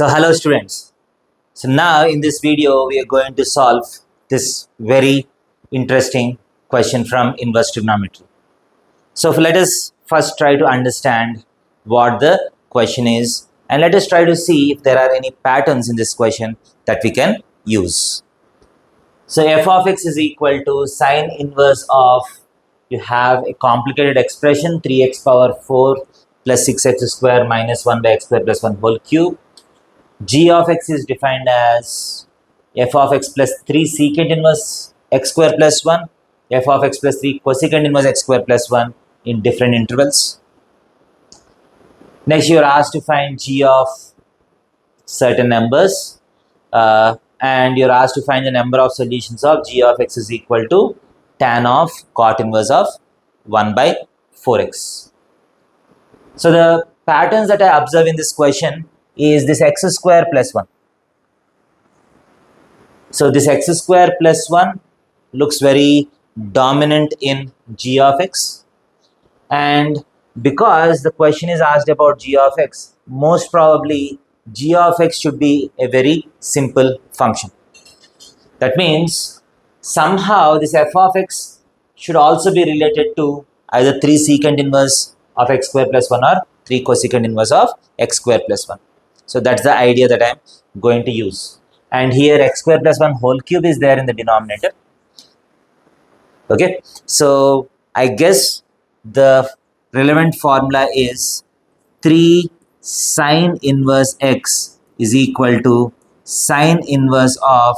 So hello students. So now in this video we are going to solve this very interesting question from inverse trigonometry. So let us first try to understand what the question is and let us try to see if there are any patterns in this question that we can use. So f of x is equal to sine inverse of, you have a complicated expression 3x power 4 plus 6x square minus 1 by x square plus 1 whole cube. G of x is defined as f of x plus 3 secant inverse x square plus 1, f of x plus 3 cosecant inverse x square plus 1 in different intervals. Next, you are asked to find g of certain numbers and you are asked to find the number of solutions of g of x is equal to tan of cot inverse of 1 by 4x. So the patterns that I observe in this question is this x square plus 1. So this x square plus 1 looks very dominant in g of x, and because the question is asked about g of x, most probably g of x should be a very simple function. That means somehow this f of x should also be related to either 3 secant inverse of x square plus 1 or 3 cosecant inverse of x square plus 1. So that's the idea that I'm going to use. And here x square plus 1 whole cube is there in the denominator. Okay, so I guess the relevant formula is 3 sine inverse x is equal to sine inverse of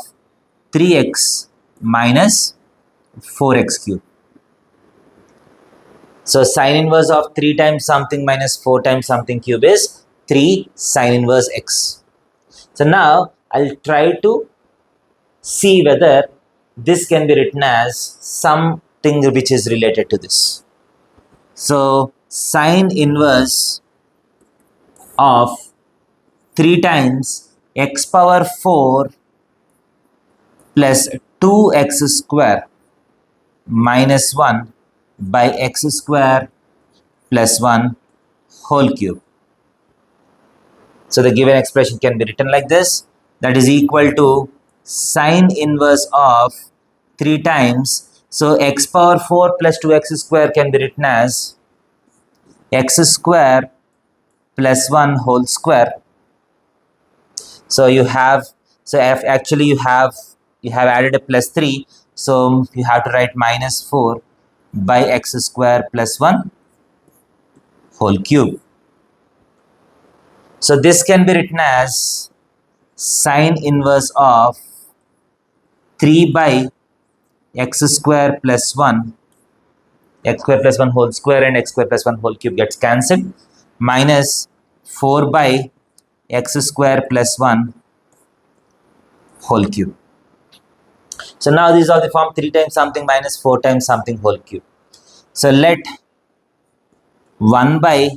3x minus 4x cube. So sine inverse of 3 times something minus 4 times something cube is 3 sine inverse x. So now I'll try to see whether this can be written as something which is related to this. So sine inverse of 3 times x power 4 plus 2x square minus 1 by x square plus 1 whole cube. So the given expression can be written like this, that is equal to sine inverse of 3 times, so x power 4 plus 2x square can be written as x square plus 1 whole square. So you have, so actually you have added a plus 3, so you have to write minus 4 by x square plus 1 whole cube. So this can be written as sine inverse of 3 by x square plus 1, x square plus 1 whole square and x square plus 1 whole cube gets cancelled, minus 4 by x square plus 1 whole cube. So now these are the form 3 times something minus 4 times something whole cube. So let 1 by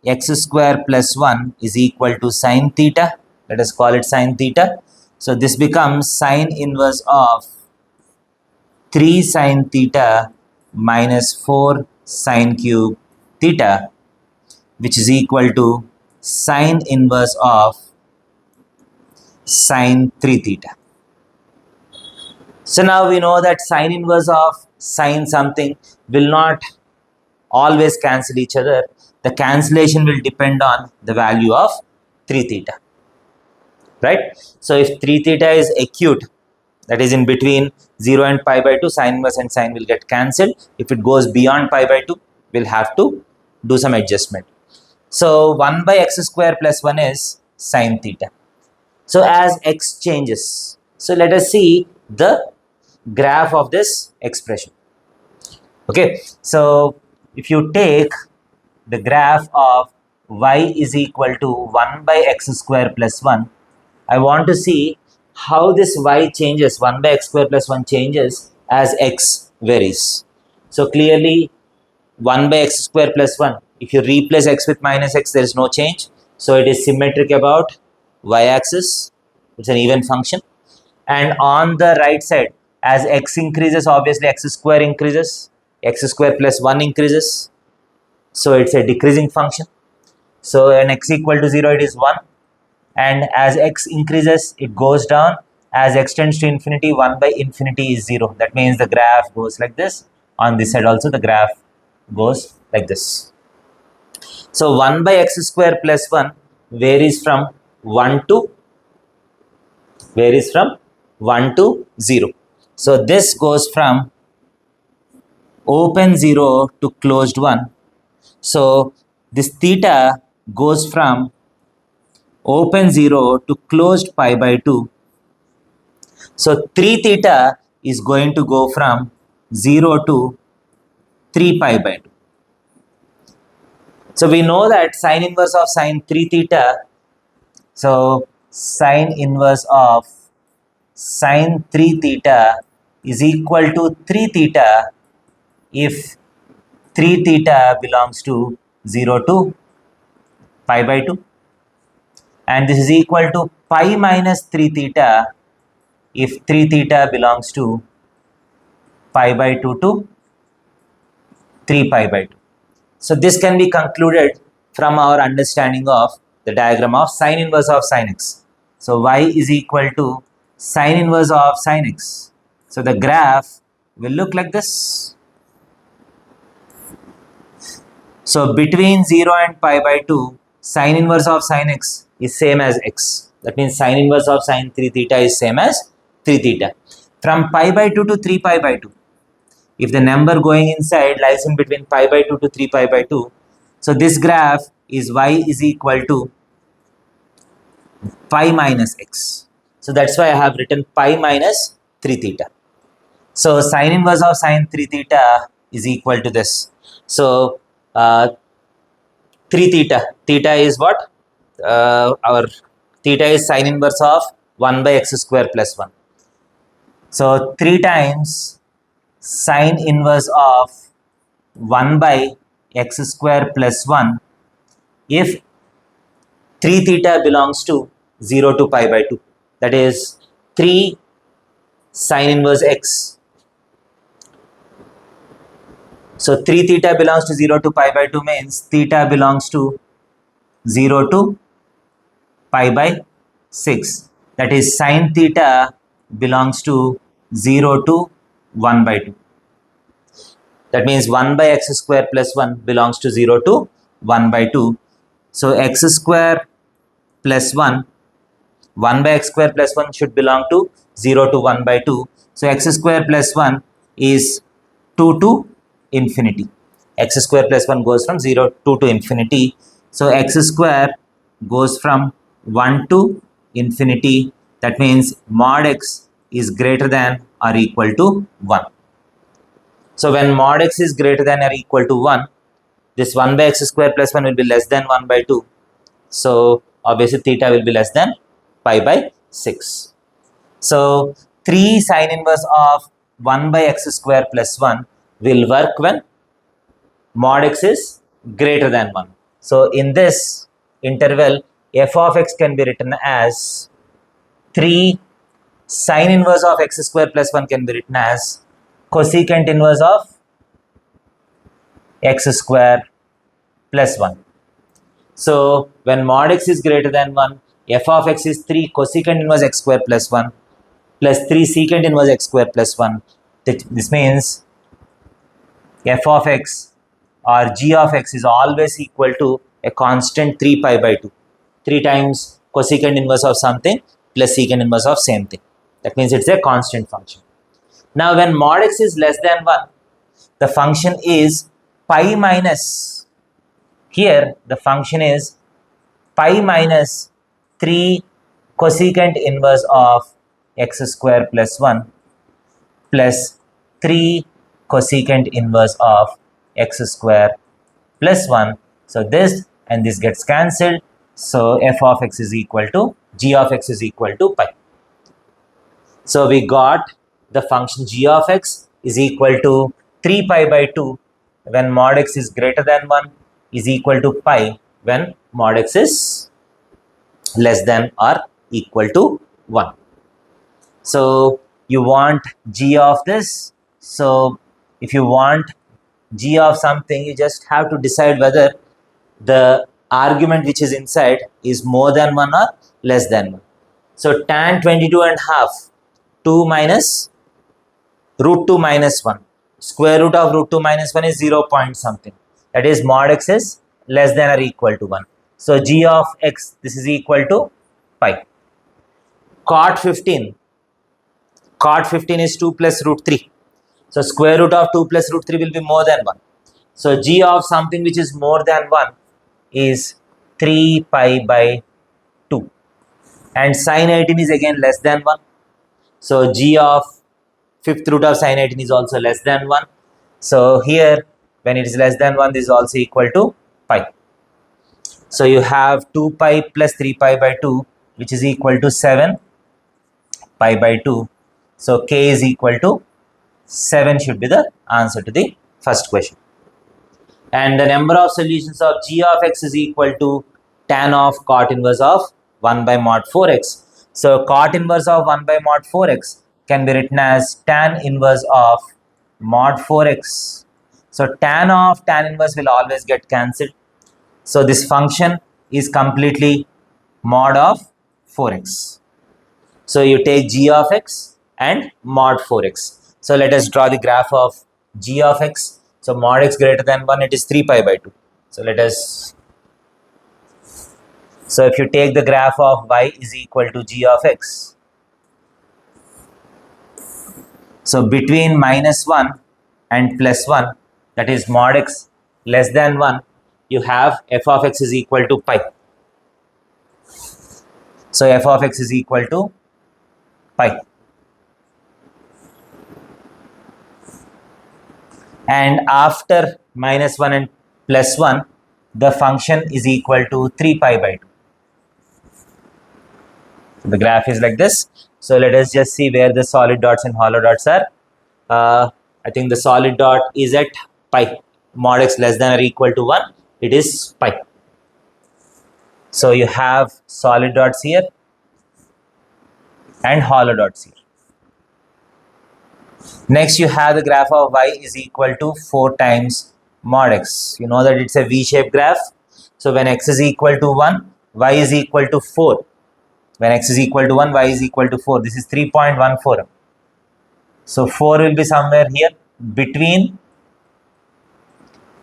x square plus 1 is equal to sine theta. Let us call it sine theta. So this becomes sine inverse of 3 sine theta minus 4 sine cube theta, which is equal to sine inverse of sine 3 theta. So now we know that sine inverse of sine something will not always cancel each other. The cancellation will depend on the value of 3 theta, right? So if 3 theta is acute, that is in between 0 and pi by 2, sine inverse and sine will get cancelled. If it goes beyond pi by 2, we'll have to do some adjustment. So 1 by x square plus 1 is sine theta. So as x changes, so let us see the graph of this expression. Okay, so if you take the graph of y is equal to 1 by x square plus 1, I want to see how this y changes, 1 by x square plus 1 changes as x varies. So clearly 1 by x square plus 1, if you replace x with minus x, there is no change. So it is symmetric about y-axis, it's an even function. And on the right side, as x increases, obviously x square increases, x square plus 1 increases. So it's a decreasing function. So when x equal to 0, it is 1. and as x increases it goes down. As x tends to infinity, 1 by infinity is 0. That means the graph goes like this. On this side also the graph goes like this. So 1 by x square plus 1 varies from 1 to 0. So this goes from open 0 to closed 1. So this theta goes from open 0 to closed pi by 2. So 3 theta is going to go from 0 to 3 pi by 2. So we know that sine inverse of sine 3 theta. So sine inverse of sine 3 theta is equal to 3 theta if 3 theta belongs to 0 to pi by 2. And this is equal to pi minus 3 theta if 3 theta belongs to pi by 2 to 3 pi by 2. So this can be concluded from our understanding of the diagram of sine inverse of sine x. So y is equal to sine inverse of sine x. So the graph will look like this. So between 0 and pi by 2, sine inverse of sine x is same as x. That means sine inverse of sine 3 theta is same as 3 theta. From pi by 2 to 3 pi by 2, if the number going inside lies in between pi by 2 to 3 pi by 2, so this graph is y is equal to pi minus x. So that's why I have written pi minus 3 theta. So sine inverse of sine 3 theta is equal to this. So 3 theta, theta is what? Our theta is sine inverse of 1 by x square plus 1. So 3 times sine inverse of 1 by x square plus 1 if 3 theta belongs to 0 to pi by 2. That is 3 sine inverse x. So 3 theta belongs to 0 to pi by 2 means theta belongs to 0 to pi by 6. That is sine theta belongs to 0 to 1 by 2. That means 1 by x square plus 1 belongs to 0 to 1 by 2. So x square plus 1, 1 by x square plus 1 should belong to 0 to 1 by 2. So x square plus 1 is 2 to infinity. X square plus 1 goes from 0 to infinity. So x square goes from 1 to infinity. That means mod x is greater than or equal to 1. So when mod x is greater than or equal to 1, this 1 by x square plus 1 will be less than 1 by 2. So obviously theta will be less than pi by 6. So 3 sine inverse of 1 by x square plus 1 will work when mod x is greater than 1. So in this interval, f of x can be written as 3 sine inverse of x square plus 1 can be written as cosecant inverse of x square plus 1. So when mod x is greater than 1, f of x is 3 cosecant inverse x square plus 1 plus 3 secant inverse x square plus 1. This means f of x or g of x is always equal to a constant 3 pi by 2. 3 times cosecant inverse of something plus secant inverse of same thing. That means it's a constant function. Now when mod x is less than 1, the function is pi minus, here the function is pi minus 3 cosecant inverse of x square plus 1 plus 3 cosecant inverse of x square plus 1. So this and this gets cancelled. So f of x is equal to g of x is equal to pi. So we got the function g of x is equal to 3 pi by 2 when mod x is greater than 1 is equal to pi when mod x is less than or equal to 1. So you want g of this. So if you want g of something, you just have to decide whether the argument which is inside is more than 1 or less than 1. So tan 22 and half, 2 minus root 2 minus 1. Square root of root 2 minus 1 is 0 point something. That is mod x is less than or equal to 1. So g of x, this is equal to pi. Cot 15. Cot 15 is 2 plus root 3. So square root of 2 plus root 3 will be more than 1. So g of something which is more than 1 is 3 pi by 2. And sine 18 is again less than 1. So g of fifth root of sine 18 is also less than 1. So here when it is less than 1, this is also equal to pi. So you have 2 pi plus 3 pi by 2, which is equal to 7 pi by 2. So k is equal to 7 should be the answer to the first question. And the number of solutions of g of x is equal to tan of cot inverse of 1 by mod 4x. So cot inverse of 1 by mod 4x can be written as tan inverse of mod 4x. So tan of tan inverse will always get cancelled. So this function is completely mod of 4x. So you take g of x and mod 4x. So let us draw the graph of g of x. So mod x greater than 1, it is 3 pi by 2. So let us, so if you take the graph of y is equal to g of x, so between minus 1 and plus 1, that is mod x less than 1, you have f of x is equal to pi. So f of x is equal to pi. And after minus 1 and plus 1, the function is equal to 3 pi by 2. The graph is like this. So let us just see where the solid dots and hollow dots are. I think the solid dot is at pi. Mod x less than or equal to 1, it is pi. So you have solid dots here and hollow dots here. Next you have the graph of y is equal to 4 times mod x. You know that it's a V-shaped graph. So when x is equal to 1, y is equal to 4. When x is equal to 1, y is equal to 4. This is 3.14. So 4 will be somewhere here between,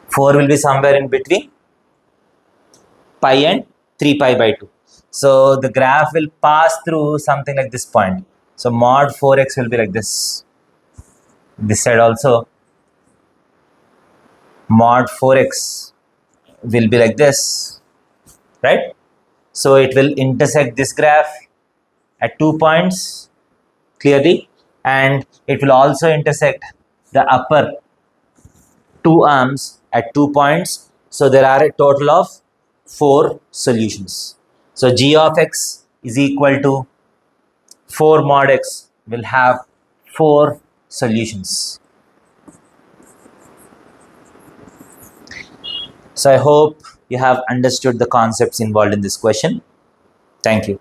4 will be somewhere in between pi and 3 pi by 2. So the graph will pass through something like this point. So mod 4x will be like this. This side also mod 4x will be like this, right? So it will intersect this graph at 2 points clearly, and it will also intersect the upper 2 arms at 2 points. So there are a total of 4 solutions. So g of x is equal to 4 mod x will have 4 solutions. So I hope you have understood the concepts involved in this question. Thank you.